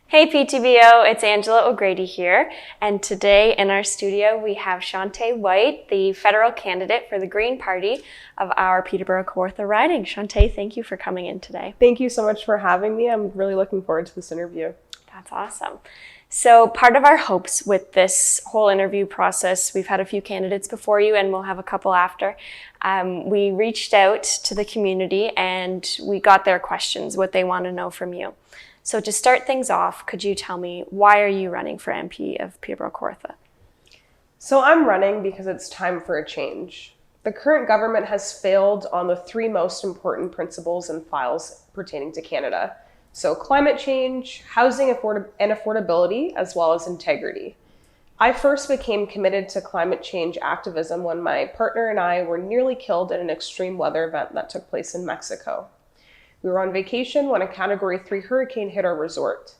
Hey PTBO, it's Angela O'Grady here, and today in our studio we have Chanté White, the federal candidate for the Green Party of our Peterborough Kawartha riding. Chanté, thank you for coming in today. Thank you so much for having me. I'm really looking forward to this interview. That's awesome. So part of our hopes with this whole interview process, we've had a few candidates before you and we'll have a couple after. We reached out to the community and we got their questions, what they want to know from you. So to start things off, could you tell me, why are you running for MP of Peterborough Kawartha? So I'm running because it's time for a change. The current government has failed on the three most important principles and files pertaining to Canada. So climate change, housing and affordability, as well as integrity. I first became committed to climate change activism when my partner and I were nearly killed in an extreme weather event that took place in Mexico. We were on vacation when a Category 3 hurricane hit our resort.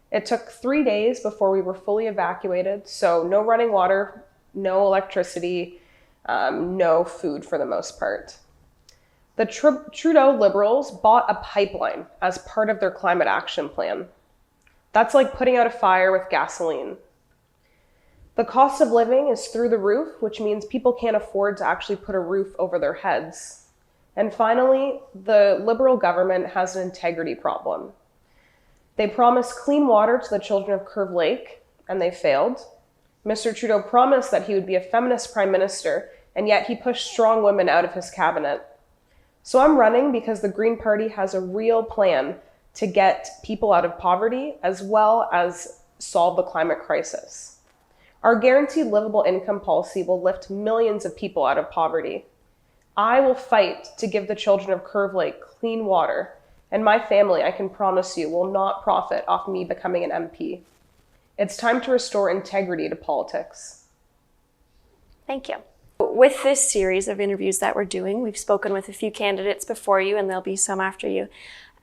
It took 3 days before we were fully evacuated, so no running water, no electricity, no food for the most part. The Trudeau Liberals bought a pipeline as part of their climate action plan. That's like putting out a fire with gasoline. The cost of living is through the roof, which means people can't afford to actually put a roof over their heads. And finally, the Liberal government has an integrity problem. They promised clean water to the children of Curve Lake, and they failed. Mr. Trudeau promised that he would be a feminist prime minister, and yet he pushed strong women out of his cabinet. So I'm running because the Green Party has a real plan to get people out of poverty, as well as solve the climate crisis. Our guaranteed livable income policy will lift millions of people out of poverty. I will fight to give the children of Curve Lake clean water, and my family, I can promise you, will not profit off me becoming an MP. It's time to restore integrity to politics. Thank you. With this series of interviews that we're doing, we've spoken with a few candidates before you, and there'll be some after you.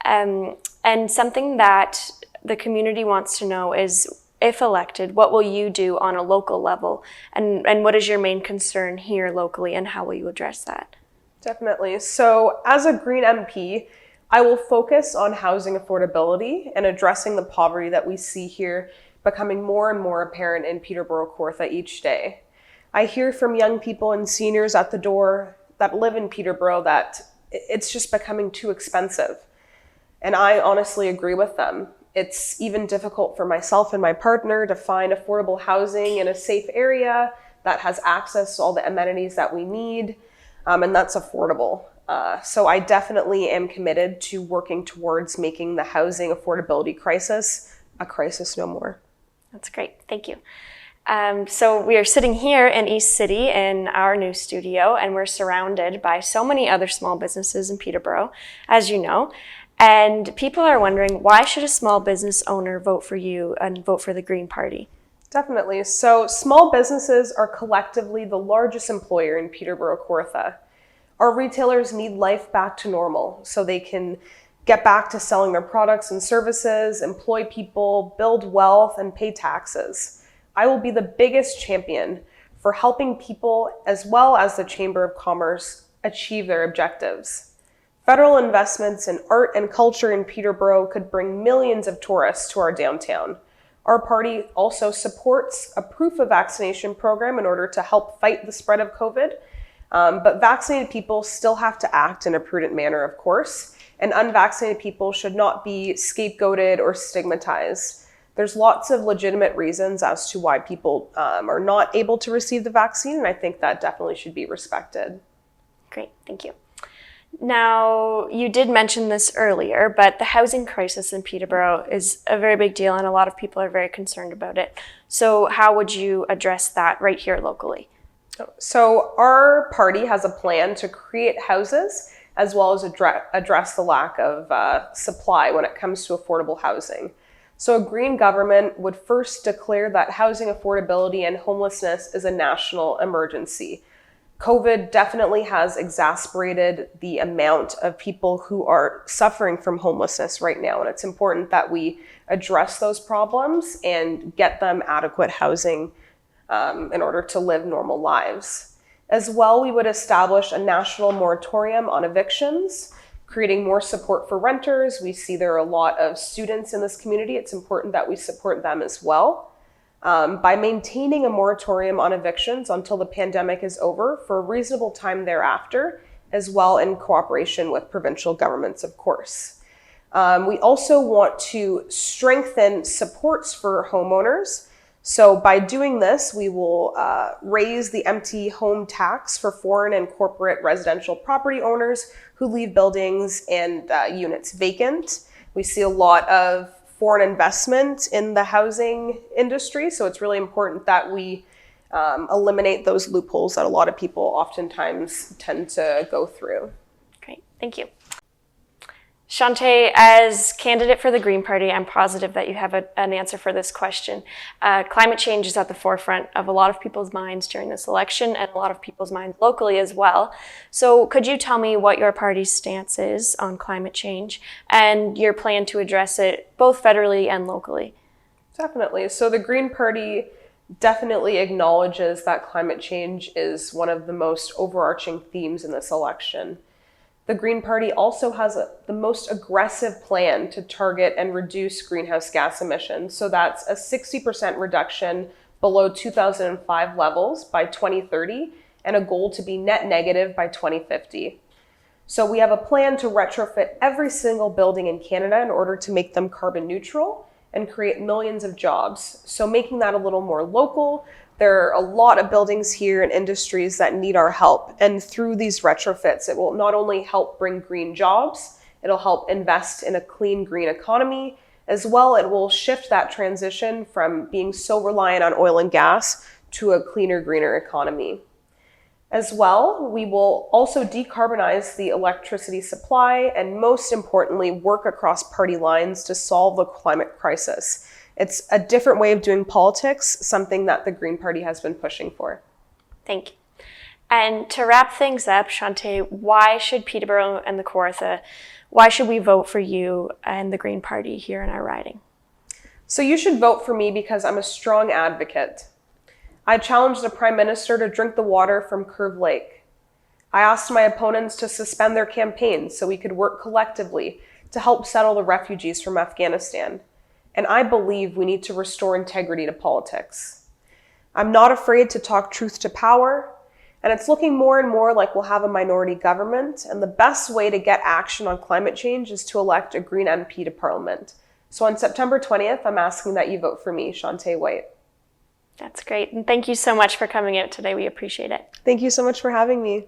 And something that the community wants to know is, if elected, what will you do on a local level? And what is your main concern here locally, and how will you address that? Definitely. So as a Green MP, I will focus on housing affordability and addressing the poverty that we see here becoming more and more apparent in Peterborough Kawartha each day. I hear from young people and seniors at the door that live in Peterborough that it's just becoming too expensive. And I honestly agree with them. It's even difficult for myself and my partner to find affordable housing in a safe area that has access to all the amenities that we need, and that's affordable. So I definitely am committed to working towards making the housing affordability crisis a crisis no more. That's great. Thank you. So we are sitting here in East City in our new studio, and we're surrounded by so many other small businesses in Peterborough, as you know. And people are wondering, why should a small business owner vote for you and vote for the Green Party? Definitely. So small businesses are collectively the largest employer in Peterborough Kawartha. Our retailers need life back to normal so they can get back to selling their products and services, employ people, build wealth, and pay taxes. I will be the biggest champion for helping people, as well as the Chamber of Commerce, achieve their objectives. Federal investments in art and culture in Peterborough could bring millions of tourists to our downtown. Our party also supports a proof of vaccination program in order to help fight the spread of COVID. But vaccinated people still have to act in a prudent manner, of course, and unvaccinated people should not be scapegoated or stigmatized. There's lots of legitimate reasons as to why people are not able to receive the vaccine, and I think that definitely should be respected. Great, thank you. Now, you did mention this earlier, but the housing crisis in Peterborough is a very big deal and a lot of people are very concerned about it. So how would you address that right here locally? So our party has a plan to create houses as well as address the lack of supply when it comes to affordable housing. So a Green government would first declare that housing affordability and homelessness is a national emergency. COVID definitely has exacerbated the amount of people who are suffering from homelessness right now, and it's important that we address those problems and get them adequate housing in order to live normal lives. As well, we would establish a national moratorium on evictions creating more support for renters. We see there are a lot of students in this community. It's important that we support them as well. By maintaining a moratorium on evictions until the pandemic is over for a reasonable time thereafter, as well in cooperation with provincial governments, of course. We also want to strengthen supports for homeowners. So by doing this, we will raise the empty home tax for foreign and corporate residential property owners who leave buildings and units vacant. We see a lot of foreign investment in the housing industry, so it's really important that we eliminate those loopholes that a lot of people oftentimes tend to go through. Great, thank you. Chanté, as candidate for the Green Party, I'm positive that you have an answer for this question. Climate change is at the forefront of a lot of people's minds during this election and a lot of people's minds locally as well. So could you tell me what your party's stance is on climate change and your plan to address it both federally and locally? Definitely. So the Green Party definitely acknowledges that climate change is one of the most overarching themes in this election. The Green Party also has the most aggressive plan to target and reduce greenhouse gas emissions. So that's a 60% reduction below 2005 levels by 2030 and a goal to be net negative by 2050. So we have a plan to retrofit every single building in Canada in order to make them carbon neutral and create millions of jobs. So making that a little more local, there are a lot of buildings here and industries that need our help. And through these retrofits, it will not only help bring green jobs, it'll help invest in a clean green economy. As well, it will shift that transition from being so reliant on oil and gas to a cleaner, greener economy. As well, we will also decarbonize the electricity supply and most importantly, work across party lines to solve the climate crisis. It's a different way of doing politics, something that the Green Party has been pushing for. Thank you. And to wrap things up, Chanté, why should Peterborough and the Kawartha, why should we vote for you and the Green Party here in our riding? So you should vote for me because I'm a strong advocate. I challenged the Prime Minister to drink the water from Curve Lake. I asked my opponents to suspend their campaigns so we could work collectively to help settle the refugees from Afghanistan. And I believe we need to restore integrity to politics. I'm not afraid to talk truth to power, and it's looking more and more like we'll have a minority government, and the best way to get action on climate change is to elect a Green MP to Parliament. So on September 20th, I'm asking that you vote for me, Chanté White. That's great, and thank you so much for coming out today. We appreciate it. Thank you so much for having me.